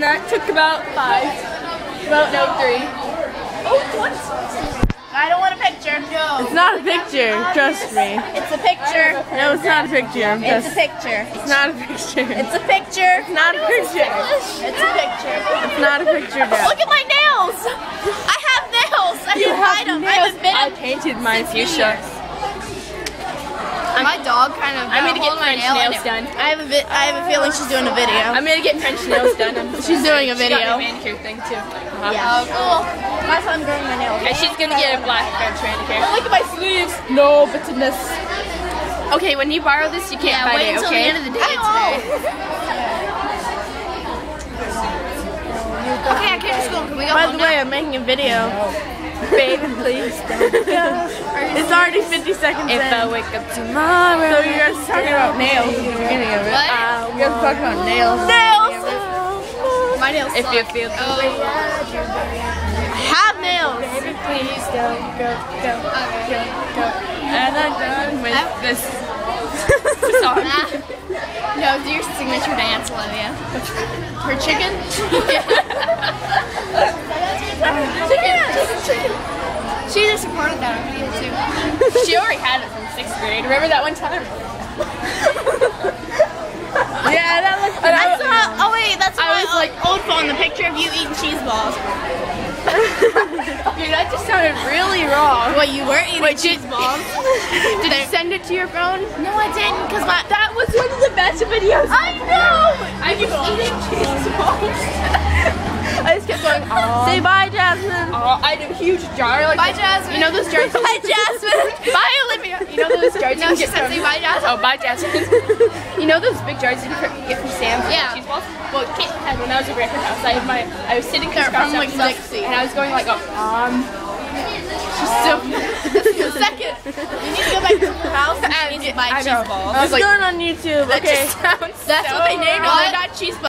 that took about 3. Oh, what? I don't want a picture. No. It's not a picture, trust me. It's a picture. No, it's not a picture. It's a picture. It's not a picture. It's a picture. It's not a picture. It's a picture. It's not a picture, Dad. Look at my nails. I have nails. I didn't hide them. I haven't been I painted mine fuchsia. My dog kind of. I'm gonna get French nails done. I have a feeling she's doing a video. I'm gonna get French nails done. She's doing a She got video. a manicure thing too. Yeah. Oh, cool. My son's growing my nails. And she's gonna get a black French manicure. Oh, look at my sleeves. No bitterness. Okay, when you borrow this, you can't bite wait it. until Okay. the end of the day today. Okay, I came to school. Can we go By home the way, now? I'm making a video. Baby, please don't go. It's already 50 seconds in. If I wake up tomorrow. So you guys talking about nails at the beginning of it. What? You guys talking about nails. Nails. My nails If suck. you feel the way I have nails. baby, please don't go. And I'm done with this song. No, do your signature dance, Olivia. Her chicken? Chicken. She just recorded that on video too. She already had it from 6th grade. Remember that one time? Yeah, that looks good. I saw. Oh wait, that's I my was like- old phone. The picture of you eating cheese balls. Dude, that just sounded really wrong. Wait, you were eating cheese balls? Did you send it to your phone? No, I didn't, cause my. That was one of the best videos. I know. I was eating cheese balls. I just kept going, oh. Say bye, Jasmine. Oh, I had a huge jar. Like Bye, Jasmine. You know those jars? Bye, Jasmine. Bye, Olivia. You know those jars? No, you she get said from- say bye, Jasmine. Oh, bye, Jasmine. You know those big jars you get from Sam's? Yeah. Cheese balls? Well, Kate had when I was over at her house. I was sitting They're across from, like, stuff, Dixie. and I was going like, She's so. Second. You need to go back to her house and she needs to buy I cheese know. balls. I was going on YouTube. That Okay. just sounds That's so what they named it. wrong. They're not cheese balls.